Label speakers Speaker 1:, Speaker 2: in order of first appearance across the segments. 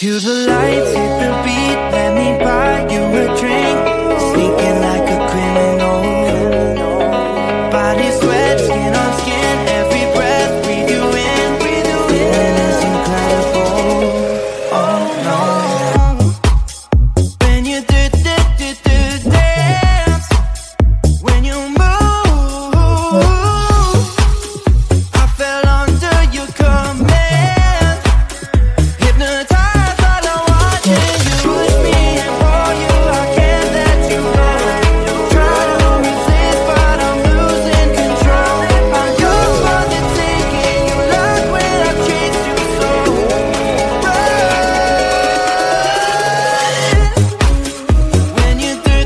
Speaker 1: Cue the lights, hit the beat, let me buy you a drink. Sneaking like a criminal. Body sweat, skin on skin, every breath, breathe you in. Feeling is incredible. Oh no. When you do dance, when you move, I fell under your command. Hypnotized while I'm watching you. Push me and for you, I can't let you go. Try to resist, but I'm losing control. I'm yours for the taking. You love when I chase you so. When you do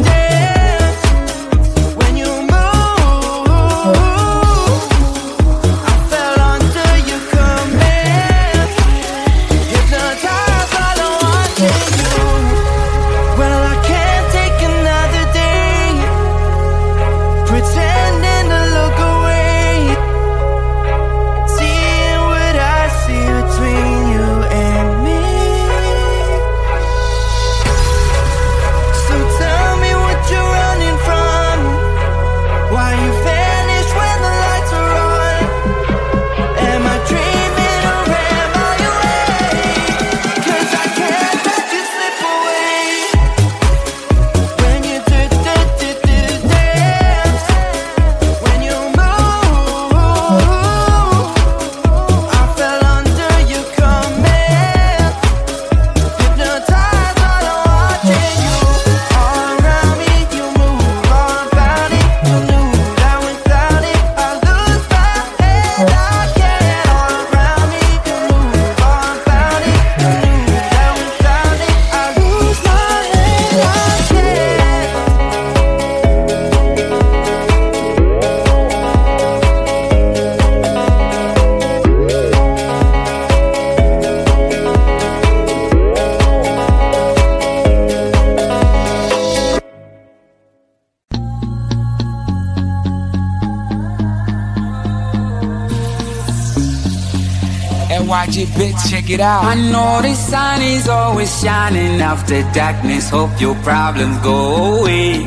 Speaker 1: dance, when you move, I fell under your command. Hypnotized while I'm watching you. Well, I can't take another day pretending to look away, seeing what I see between you and me. So tell me what you're running from. Why you vanish when the lights are on? Am I dreaming or am I awake? 'Cause I can't let you slip away. When you do dance, when you move, I fell under your command. Hypnotized while I'm watching you. All around me, you move, all about it. You knew that without it, I lose my head. I can't. All around me, you move, all about it. You knew that without it, I lose my head. I can't.
Speaker 2: NYG bitch, check it out. I know the sun is always shining after darkness. Hope your problems go away.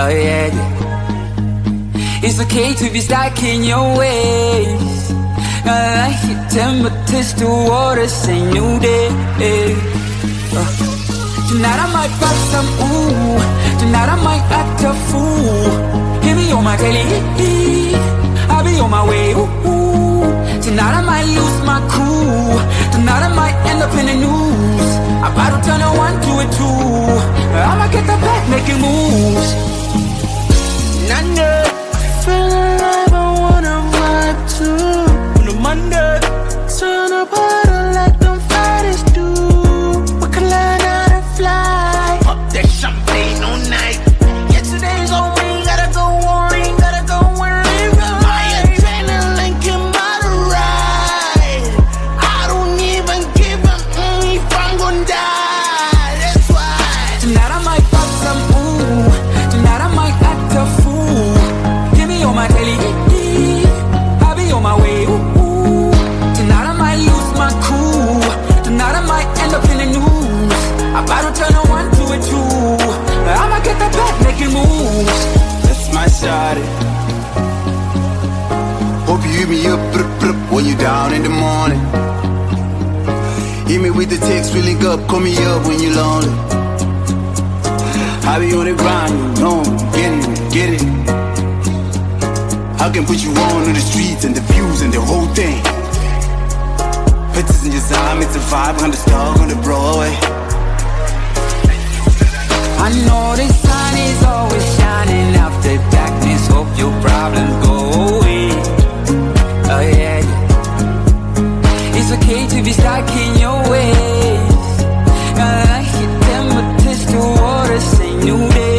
Speaker 2: Oh yeah, yeah. It's okay to be stuck in your ways. I like your temperatures to water, say new day. Tonight I might pop some ooh. Tonight I might act a fool. Hear me on my telly, I'll be on my way. Ooh. Tonight I might lose my cool. Tonight I might end up in the news. I'm about to turn a 1 to a 2. I'ma get the back making moves. Nanda,
Speaker 1: Feel alive, I wanna vibe too.
Speaker 2: on a Monday.
Speaker 1: Turn up harder like them fighters do. We can learn how to fly.
Speaker 2: Pop that champagne all night.
Speaker 1: Yesterday's on me, gotta go on, gotta go where it goes. My adrenaline came by the ride. I don't even give a if I'm gonna die. That's why.
Speaker 2: Tonight I might pop some ooh. Tonight I might act a fool. Hear me on my telly, I'll be on my way. Ooh. Tonight I might lose my cool. Tonight I might end up in the news. I'm about to turn a 1 to a 2. I'ma get the back making moves.
Speaker 3: That's my shawty. Hope you hit me up when you down in the morning. Hit me with the text, we link up, call me up when you lonely. I be on the grind, you know, get it. I can put you on the streets and the views and the whole thing. Pictures in your time, it's a 500 star on the Broadway.
Speaker 2: I know the sun is always shining after darkness. Hope your problems go away. Oh yeah, yeah. It's okay to be stuck in your ways. I like your temperatures to water, say new day.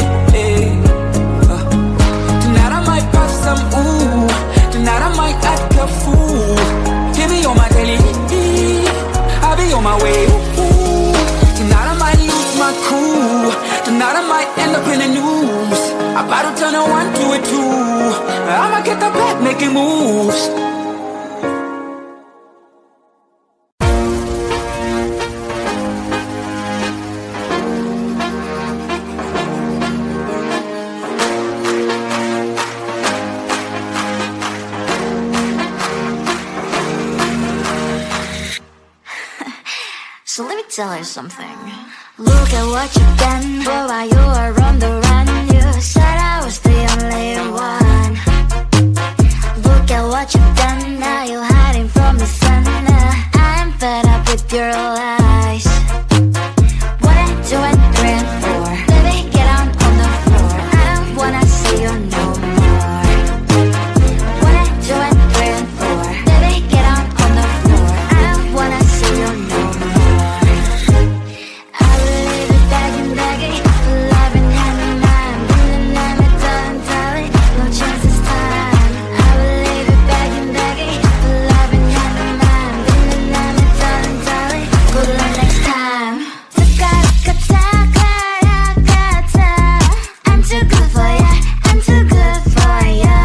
Speaker 2: Tonight I might pop some ooh. Tonight I might act a fool. Hear me on my telly, I'll be on my way. Ooh. Tonight I might lose my cool. Tonight I might end up in the news. I'm about to turn a 1 to a 2. I'ma get the back making moves.
Speaker 4: So let me tell you something. Look at what you've done, boy, while you were on the run. You said I was the only one. Look at what you've done, now you're hiding from the sun. I'm fed up with your lies. What I do and dream for, baby, get on the floor. I don't wanna see you no more. What I do and dream for, baby, get on the floor. I don't wanna see you no more. I believe it begging, begging, loving hand in mind, feeling I'm a darling, no chance this time. I believe it begging, begging, loving hand in mind, feeling I'm a darling, good luck next time. I'm too good for ya, I'm too good for ya.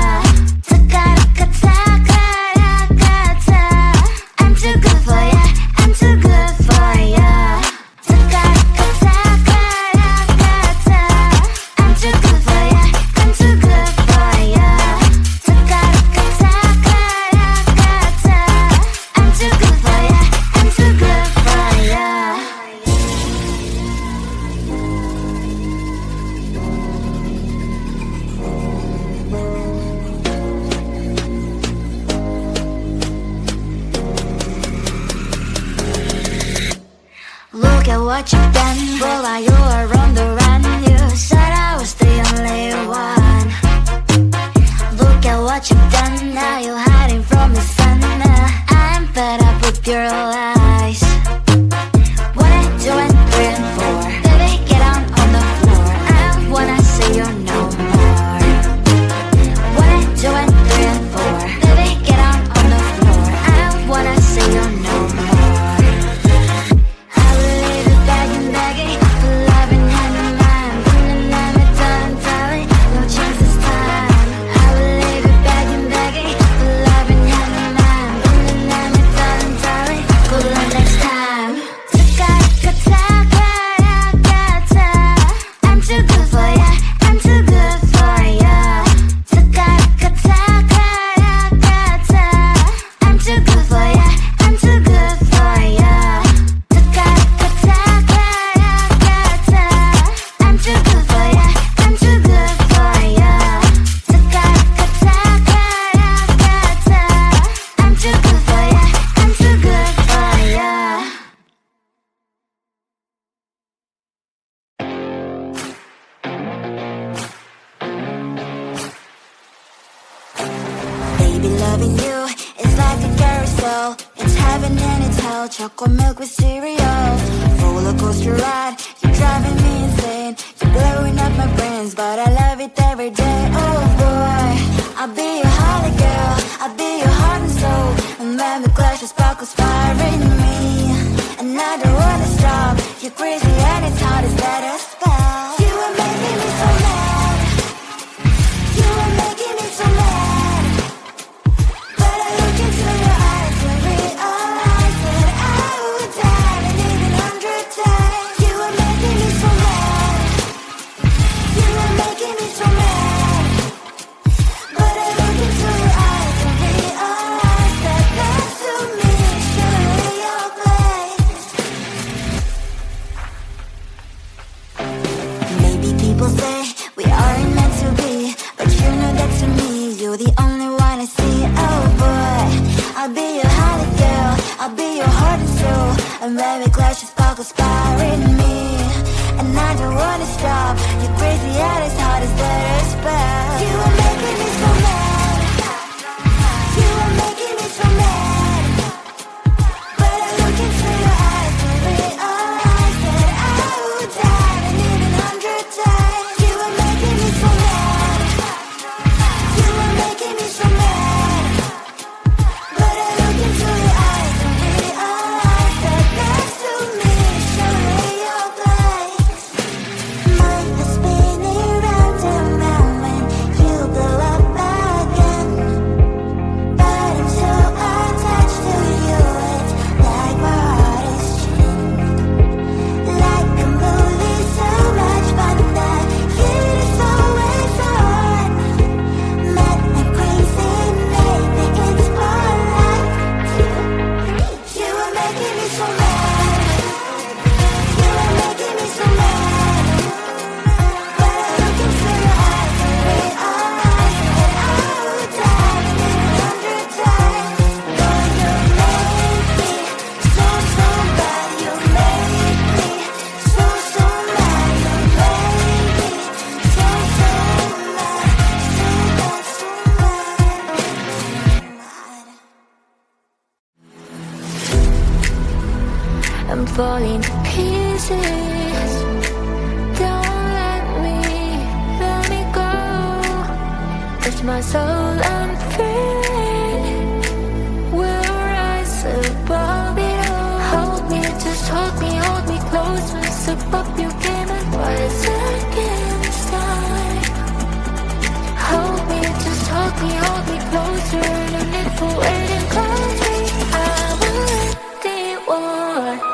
Speaker 4: I'm too good for ya, I'm too good for ya. I'm too good for ya, I'm too good for ya. I'm too good for ya, I'm too good for ya. Look at what you've done, boy, while you were on the run. You said I was the only one. Look at what you've done, now you're hiding from the sun. I'm fed up with your lies. What I do and dream for, baby, get on the floor. I don't wanna see you no more. What I do and dream for, baby, get on the floor. I don't wanna see you no more. I believe it begging, begging, loving hand in mind, feeling I'm a darling, no chance this time. I believe it begging, begging, loving hand in mind, feeling I'm a darling, good luck next time. I'm too good for ya, I'm too good for ya. I'm too good for ya, I'm too good for ya. I'm too good for ya, I'm too good for ya. I'm too good for ya, I'm too good for ya. Baby, loving you is like a carousel. It's heaven and it's hell. Chocolate milk with cereal. Roller coaster ride. You're driving me insane. You're blowing up my brains, but I love it every day. Oh boy, I'll be your holly girl. I'll be your heart and soul. And when we clash, the sparkles fire in me. And I don't wanna stop. You're crazy and it's hard as that a spell. You are making me so mad. You are making me so mad. But I look into your eyes and realize that I would die and even 100 times. You are making me so mad. You are making me so mad. But I look into your eyes and realize that next to me is surely your place. Maybe people say we aren't meant to be, but you know that to me, you're the only one I see. Oh boy, I'll be your holly girl. I'll be your heart and soul. And when we clash, the sparkles fire in me. And I don't wanna stop. You're crazy and it's hard as that a spell. You are making me so mad. You are making me so mad. But I look into your eyes and realize that I would die and even 100 times. You are making me so mad. You are making me so mad. But I look into your eyes and realize that next to me is surely your place. Mind is spinning round and round when you blow up I'm falling to pieces. Don't let me go. Touch my soul, I'm free. We'll rise above it all. Hold me, just hold me close. Once above you came and rise against time. Hold me, just hold me closer. No need for waiting, call me. I'm a empty war.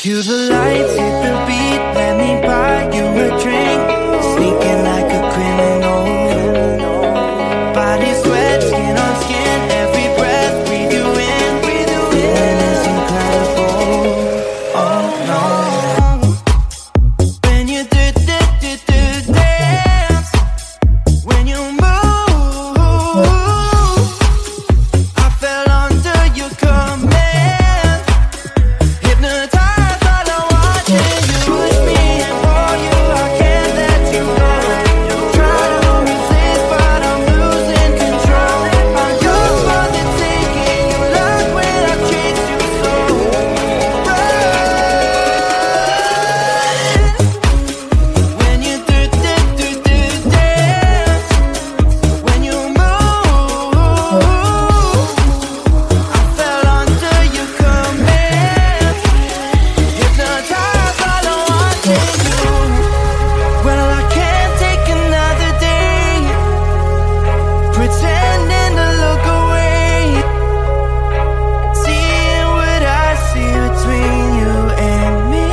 Speaker 1: Cue the lights, hit the beat, let me buy you a drink. Sneaking like a criminal. Body sweat, skin on skin, every breath, breathe you in. Feeling is incredible, oh no. When you do dance, when you move, I fell under your command. Hypnotized while I'm watching you. Push me and pull you, I can't let you go. Try to resist, but I'm losing control. I'm yours for the taking. You love when I chase you so. When you do dance, when you move, I fell under your command. Hypnotized while I'm watching you. Well, I can't take another day pretending to look away, seeing what I see between you and me.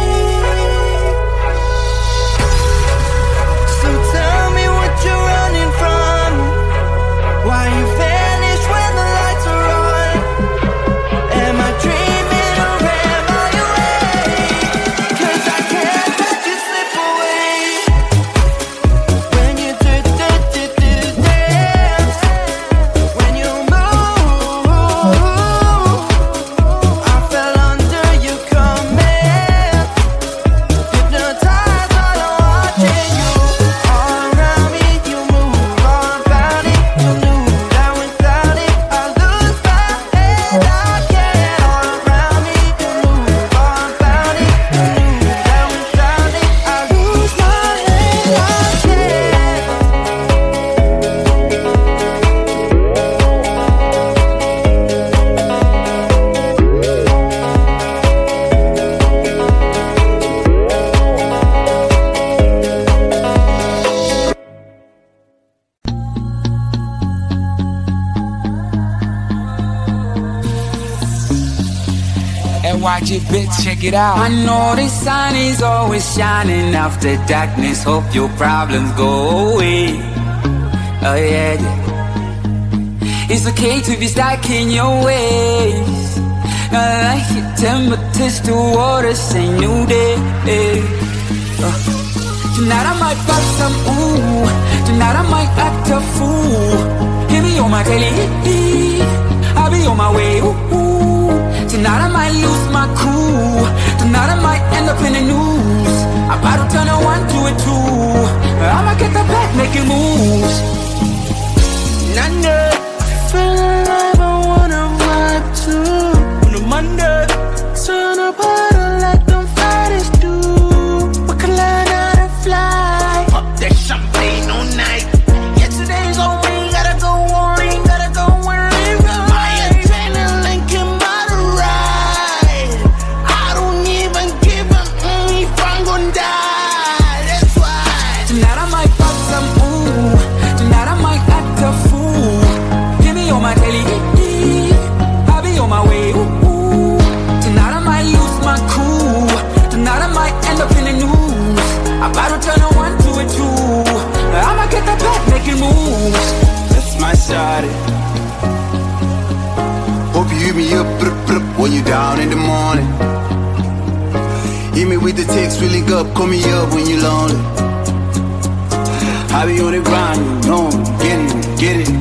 Speaker 1: So tell me what you're running from, why you vanish when the lights are on. Am I dreaming or am I awake? 'Cause I can't let you slip away. When you do dance, when you move, I fell under your command. Hypnotized while I'm watching you. All around me, you move, all about it. You knew that without it, I lose my head. I can't. All around me, you move, all about it. You knew that without it, I lose my head. I can't.
Speaker 2: NYG bitch, check it out. I know the sun is always shining after darkness. Hope your problems go away. Oh yeah, yeah. It's okay to be stuck in your ways. I like your temperatures to water, say new day. Tonight I might pop some ooh. Tonight I might act a fool. Hear me on my daily. I'll be on my way. Ooh. Tonight I might lose my cool. Tonight I might end up in the news. I'm about to turn a 1 to a 2. I'ma get the back making moves.
Speaker 1: None. Feel alive, I wanna vibe too. On a Monday, turn up harder like them fighters do. We can learn how to fly. Pop that champagne all night. Yesterday's all we gotta go on, gotta go where it goes. My adrenaline came by the ride. I don't even give a if I'm gonna die. That's why
Speaker 2: Tonight I might pop some ooh. Tonight I might act a fool. Hear me on my daily. I'll be on my way. Ooh. Tonight I might lose my cool. Tonight I might end up in the news. I'm about to turn a 1 to a 2. I'ma get the back making moves.
Speaker 3: That's my shawty. Hope you hit me up when you down in the morning. Hit me with the text, we link up, call me up when you lonely. I be on the grind, you know, get it.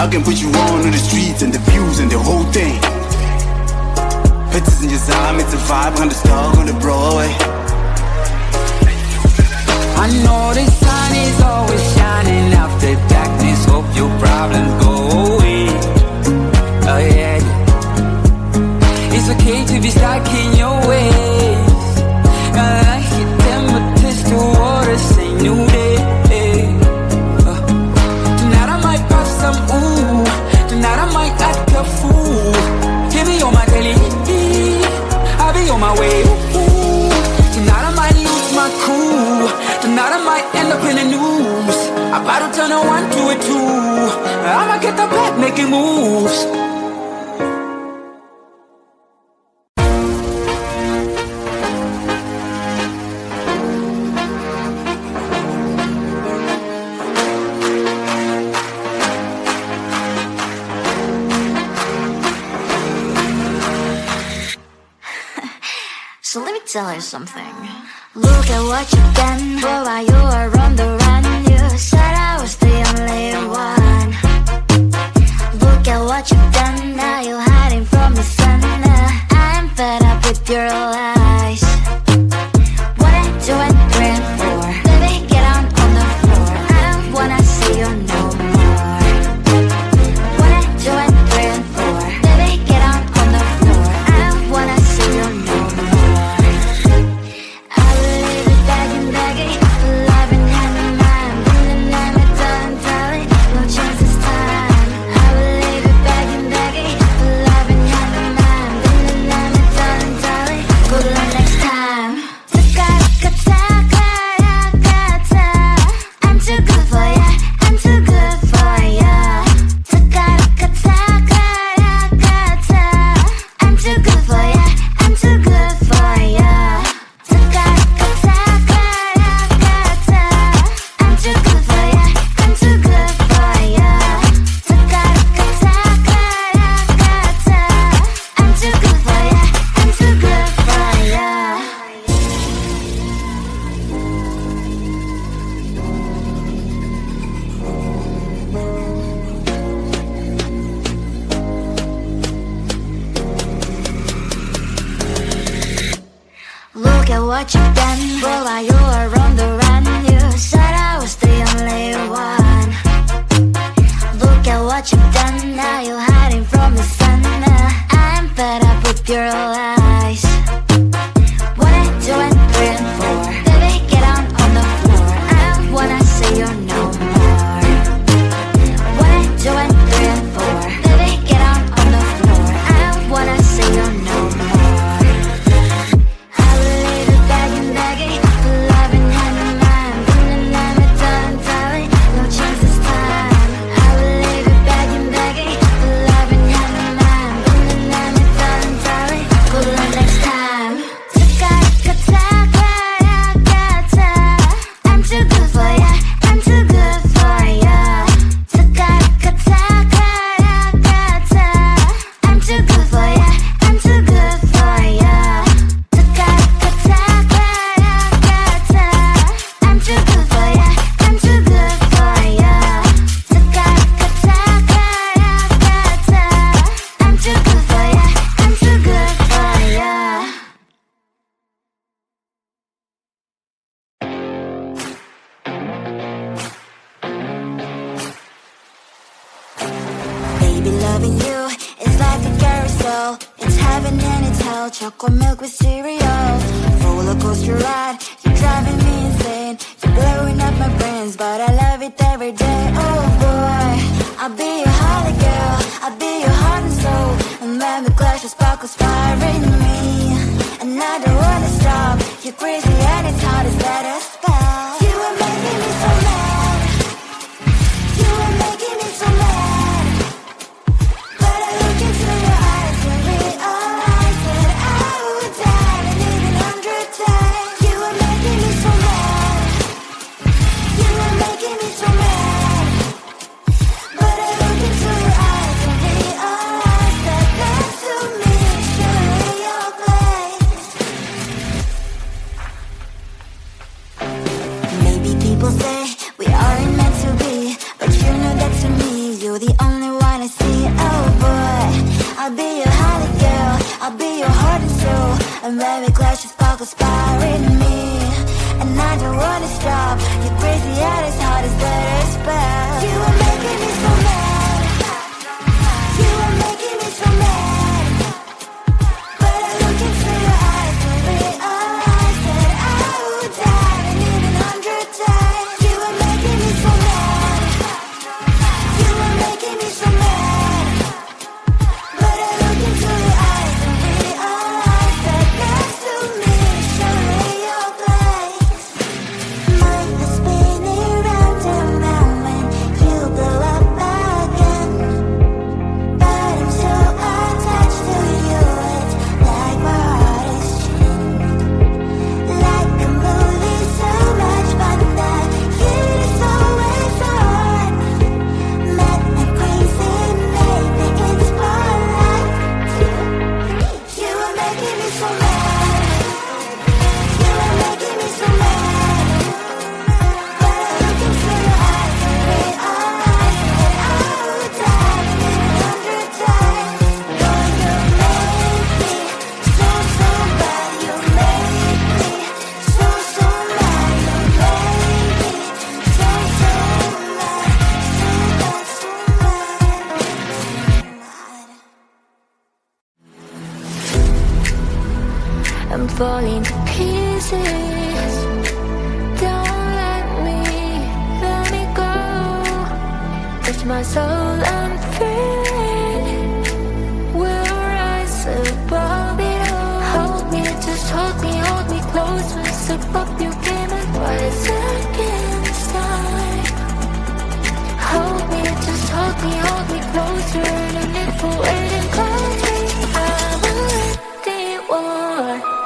Speaker 3: I can put you on to the streets and the views and the whole thing. Pictures in your time, it's a vibe, on the star on the Broadway.
Speaker 2: I know the sun is always shining after darkness. Hope your problems go away. Oh yeah, yeah. It's okay to be stuck in your ways. I like your temperatures to water, say new day. Tonight I might pop some ooh. Tonight I might act a fool. Hear me on my daily. I'll be on my way. Ooh. Tonight I might lose my cool. Tonight I might end up in the news. I'm about to turn a 1 to a 2. I'ma get the back making moves.
Speaker 4: tell you something. Look at what you've done, boy, while you were on the run. You said I was the only one. Look at what you've done, now you're hiding from the sun. I'm fed up with your lies. What I do and dream for, baby, get on the floor. I don't wanna see you no more. What I do and dream for, baby, get on the floor. I don't wanna see you no more. I will leave it begging, begging, alive and hand in mind. And then I'm done, darling, no chance this time. I will leave it begging, begging, alive and hand in mind. And then I'm done, darling, good luck next time. I'm too good for ya, I'm too good for ya. I'm too good for ya, I'm too good for ya. I'm too good for ya, I'm too good for ya. I'm too good for ya, I'm too good for ya. Look at what you've done, boy, while you were on the run. You said I was the only one. Look at what you've done, now you're hiding from the sun. I'm fed up with your lies. What I do and dream for, baby, get on the floor. I don't wanna see you no more. What I do and dream for, baby, get on the floor. I don't wanna see you no more. I will leave it begging, begging, alive and hand in mind. And then I'm done, darling, no chance this time. I will leave it begging, begging, alive and hand in mind. And then I'm done, darling, good luck next time. I'm too good for ya, I'm too good for ya. I'm too good for ya, I'm too good for ya. I'm too good for ya, I'm too good for ya. I'm too good for ya, I'm too good for ya. Baby, loving you is like a carousel. It's heaven and it's hell. Chocolate milk with cereal. Roller coaster ride. You're driving me insane. You're blowing up my brains, but I love it every day. Oh boy, I'll be your holly girl. I'll be your heart and soul. And when we clash, the sparkles fire in me. And I don't wanna stop. You're crazy and it's hard as that a spell. You are making me so mad. You are making me so mad. But I look into your eyes and realize that I would die and even 100 times. You are making me so mad. You are making me so mad. But I look into your eyes and realize that next to me is surely your place. Maybe people say we aren't meant to be, but you know that to me you're the only one I see. Oh boy, I'll be your holly girl. I'll be your heart and soul. And when we clash, the sparkles fire in me. And I don't wanna stop. You're crazy and as hard as that spell. You are making me so mad. You are making me so mad. But I look into your eyes and realize that I would die and even 100 times. You are making me so mad. You are making me so mad. But I look into your eyes and realize that next to me is surely your place. Mind is spinning round and round when you blow falling to pieces. Don't let me go. Touch my soul and free. We'll rise above it all. Hold me, just hold me close. We'll step up your game and rise against time. Hold me, just hold me closer. And if we're waiting, call me. I'm already one.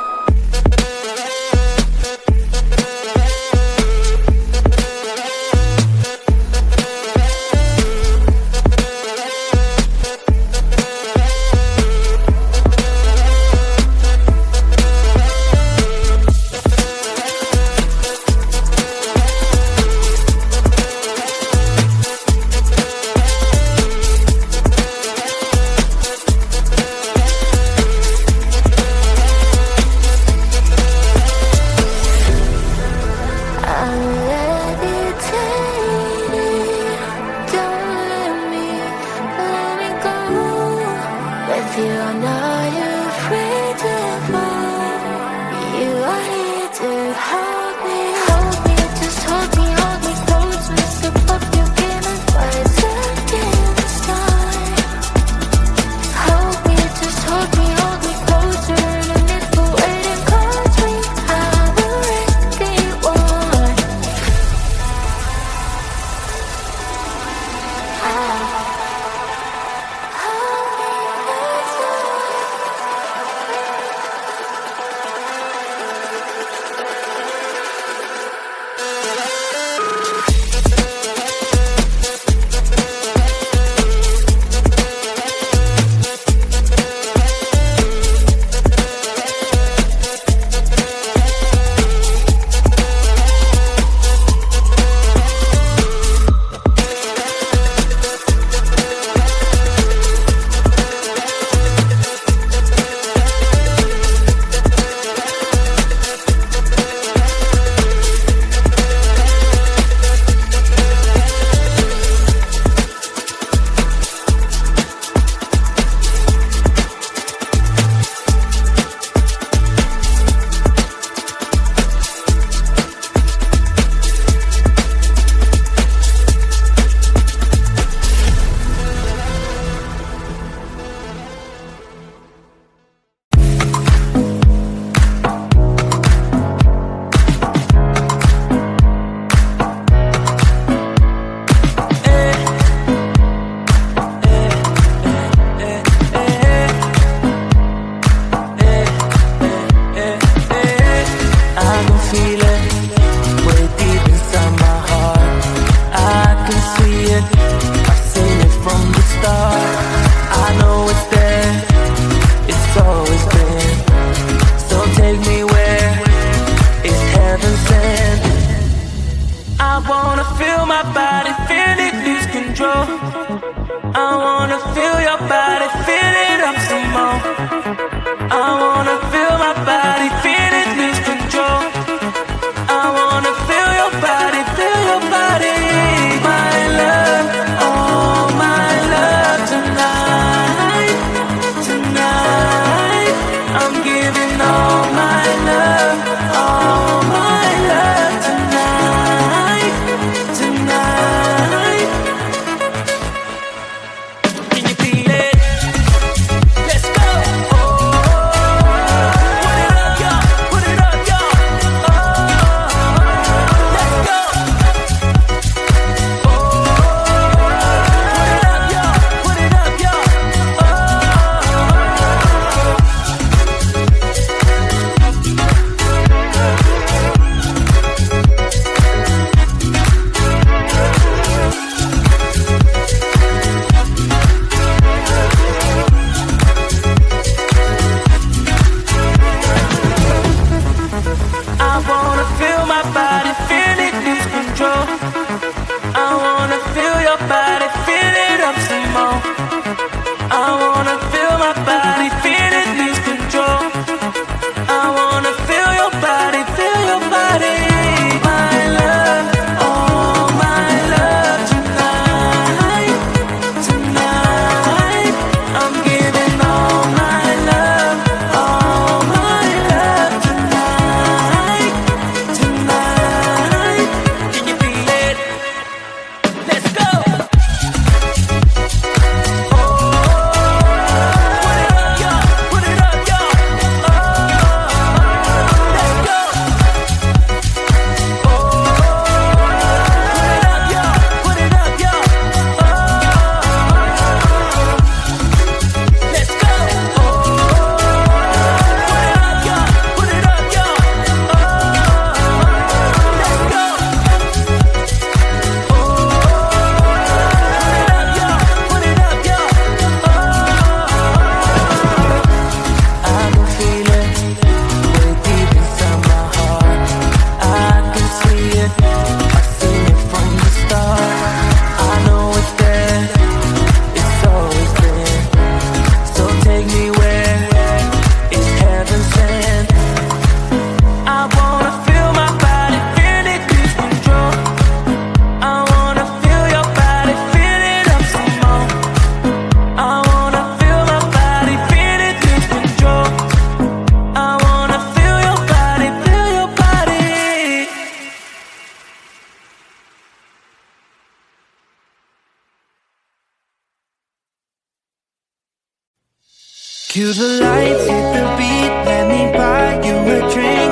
Speaker 1: Cue the lights, hit the beat, let me buy you a drink.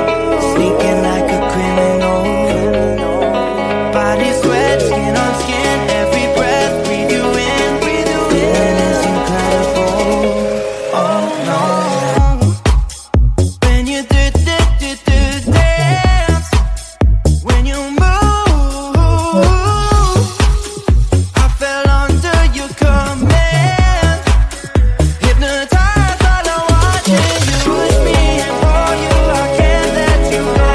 Speaker 1: Sneaking like a criminal. Body sweat, skin on skin, every breath, breathe you in. Feeling is incredible. Oh no. When you do dance, when you move, I fell under your command. Hypnotized while I'm watching you. Push me and pull you, I can't let you go.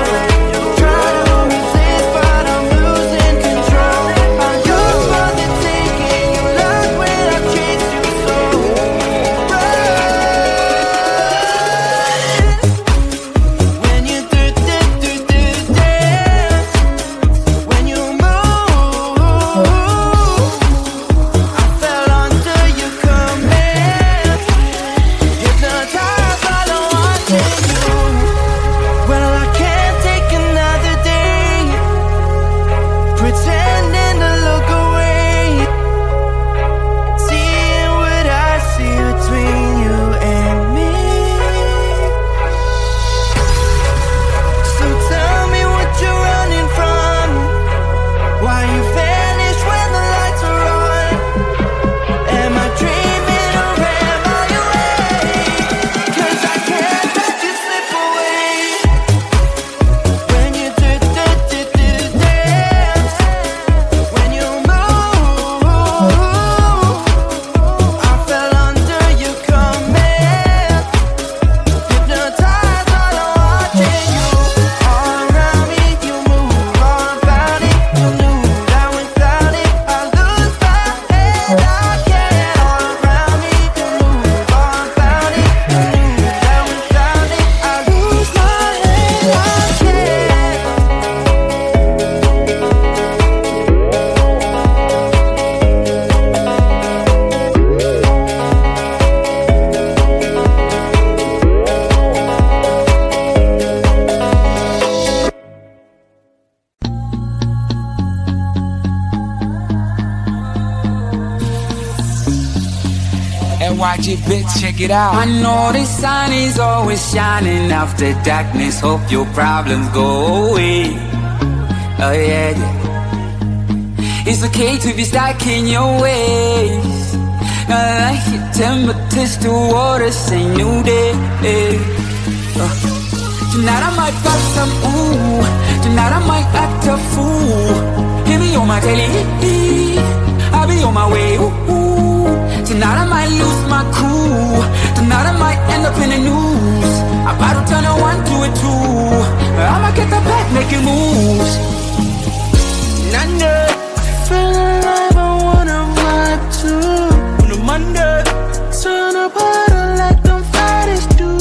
Speaker 1: Try to resist, but I'm losing control. I'm yours for the taking. You love when I chase you so. When you do dance, when you move, I fell under your command. Hypnotized while I'm watching you. Well, I can't take another day pretending to look away, seeing what I see between you and me. So tell me what you're running from, why you vanish when the lights are on. Am I dreaming or am I awake? 'Cause I can't let you slip away. When you do dance, when you move, I fell under your command. Hypnotized while I'm watching you. All around me, you move, all about it. You knew that without it, I lose my head. I can't. All around me, you move, all about it. You knew that without it, I lose my head. I can't.
Speaker 2: NYG bitch, check it out. I know the sun is always shining after darkness. Hope your problems go away. Oh yeah, yeah. It's okay to be stuck in your ways. I like it, temperatures to water, say new day. Tonight I might pop some ooh. Tonight I might act a fool. Hear me on my telly, I'll be on my way. Ooh. Tonight I might lose my cool. Tonight I might end up in the news. I'm about to turn a 1 to a 2. I'ma get the back making moves.
Speaker 1: None. Feel alive, I wanna vibe too. On a Monday, turn up harder like them fighters do.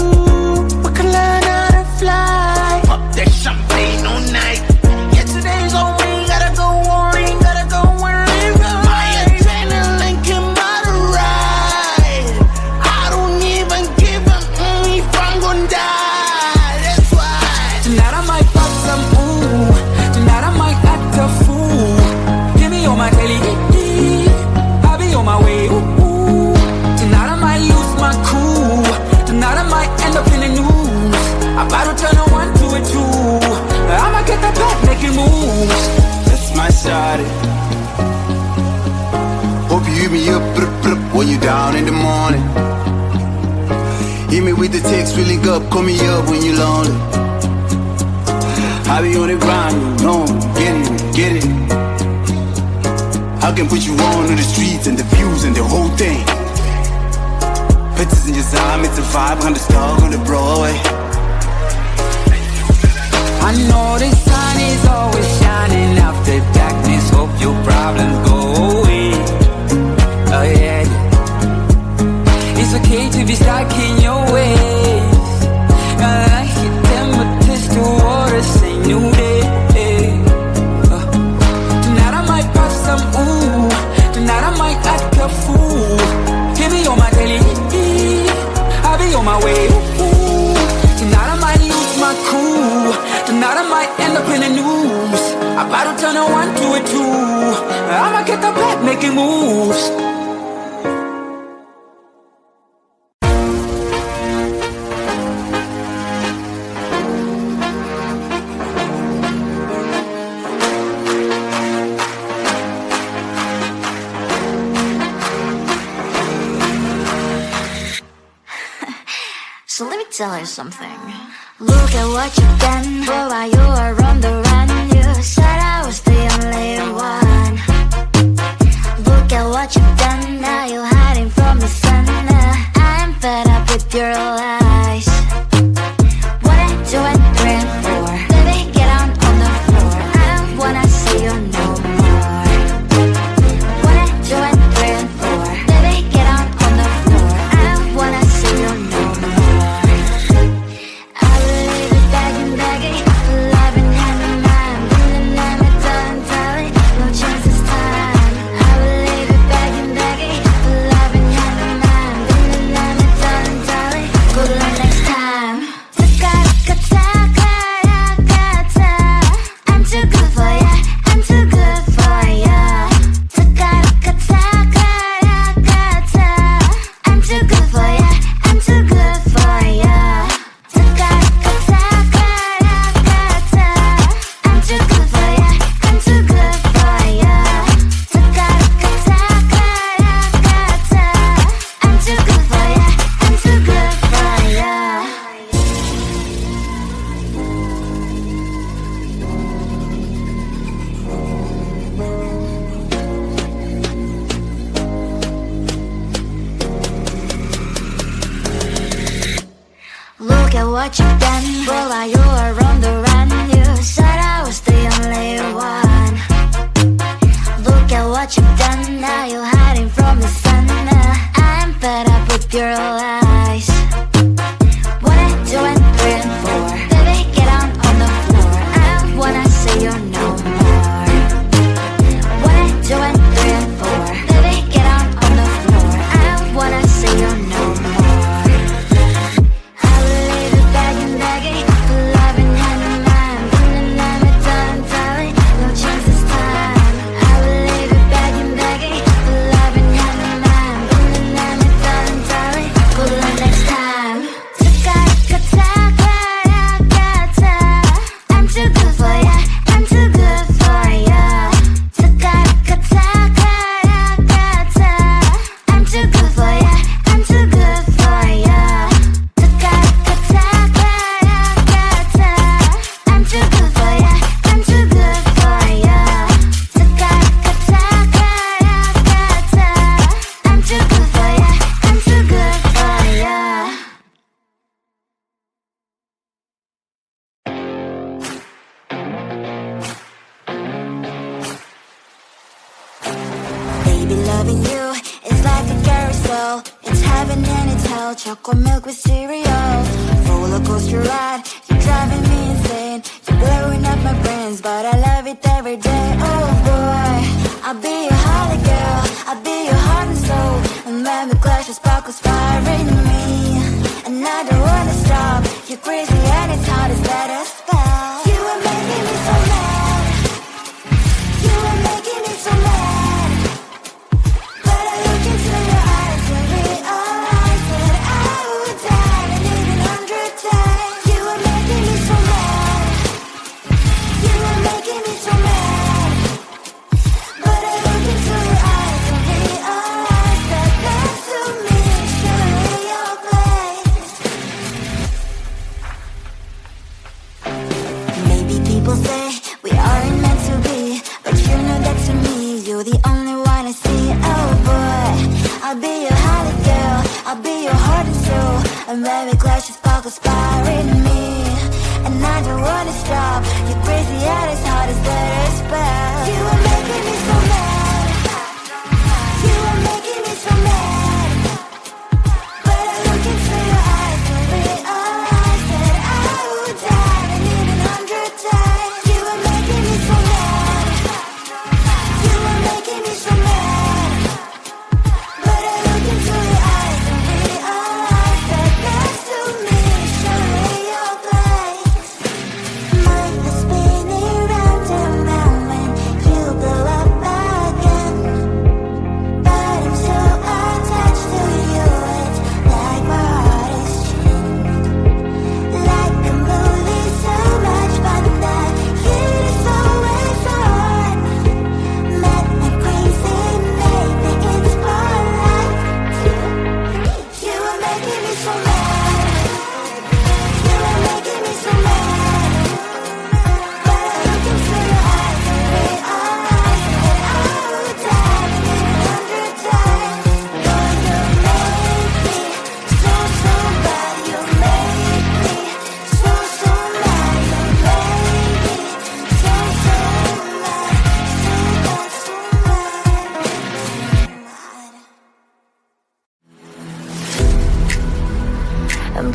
Speaker 1: We can learn how to fly. Pop that champagne all night. Yesterday's all we gotta go worry, gotta go worry. My adrenaline can bother ride. I don't even give a if I'm gonna die. That's why.
Speaker 2: Tonight I might pop some ooh. Tonight I might act a fool. Hear me on my telly, I'll be on my way. Ooh. Tonight I might lose my cool. Tonight I might end up in the news. I'm about to turn a 1 to a 2. I'ma get the back making moves.
Speaker 3: That's my shawty. Hope you hit me up when you down in the morning. Hit me with the text, we link up, call me up when you lonely. I be on the grind, you know me, get it. I can put you on to the streets and the views and the whole thing. Pictures in your time, it's a vibe, on the star on the Broadway.
Speaker 2: I know the sun is always shining after darkness. Hope your problems go away. Oh yeah, yeah. It's okay to be stuck in your ways. I like it, temperatures to water, say new day. Tonight I might pop some ooh. Tonight I might act a fool. Hear me on my telly, I'll be on my way. Ooh. Tonight I might lose my cool. Tonight I might end up in the news. I'm about to turn a 1 to a 2. I'ma get the back making moves.
Speaker 4: tell you something. Look at what you've done, boy, while you were on the run. You said I was the only one. Look at what you've done, now you're hiding from the sun. I'm fed up with your lies. What I do and dream for, baby, get on the floor. I don't wanna see you no more. What I do and dream for, baby, get on the floor. I don't wanna see you no more. I will leave it begging, begging, alive and hand in mine. Been the name of darling, darling, no chance this time. I will leave it begging, begging, alive and hand in mine. Been the name of darling, darling, good luck next time. I'm too good for ya, I'm too good for ya. I'm too good for ya, I'm too good for ya. I'm too good for ya, I'm too good for ya. I'm too good for ya, I'm too good for ya. Look at what you've done, boy, while you were on the run. You said I was the only one. Look at what you've done, now you're hiding from the sun. I'm fed up with your lies. What I do and dream for, baby, get on the floor. I don't wanna see you no more. What I do and dream for, baby, get on the floor. I don't wanna see you no more. I will leave it begging, begging, alive and hand in mine. Been the name of darling, darling, no chance this time. I will leave it begging, begging, alive and hand in mine. Been the name of darling, darling, good luck next time. I'm too good for ya, I'm too good for ya. I'm too good for ya, I'm too good for ya. I'm too good for ya, I'm too good for ya. I'm too good for ya, I'm too good for ya. Baby, loving you is like a carousel. It's heaven and it's hell. Chocolate milk with cereal. Roller coaster ride. You're driving me insane. You're blowing up my brains, but I love it every day. Oh boy, I'll be your holly girl. I'll be your heart and soul. And when we clash, the sparkles fire in me. And I don't wanna stop. You're crazy and it's hard as let us spell. You are making me so mad. You are making me so mad. But I look into your eyes and realize that I would die and even 100 times. You are making me so mad. You are making me so mad. But I look into your eyes and realize that next to me is surely your place. Maybe people say we aren't meant to be, but you know that to me you're the only one I see. Oh boy, I'll be your holly girl. I'll be your heart and soul. And when we clash, the sparkles fire in me. And I don't wanna stop. You're crazy and as hard as that spell. You are making me so mad. You are making me so mad. But I look into your eyes and realize that I would die and even 100 times. You are making me so mad. You are making me so mad. But I look into your eyes and realize that next to me is surely your place. Mind is spinning round and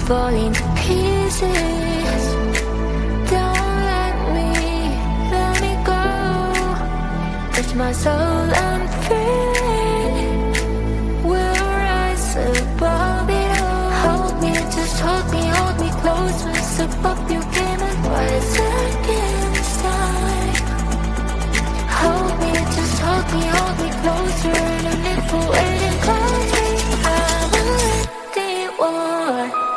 Speaker 4: falling to pieces. Don't let me go. Touch my soul and free. We'll rise above it all. Hold me, just hold me close. Step up your game and rise against time. Hold me, just hold me closer. No need for waiting, call me. I'm ready, one.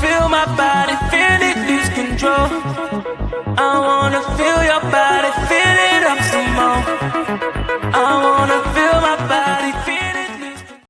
Speaker 1: feel my body, feel it lose control. I wanna feel your body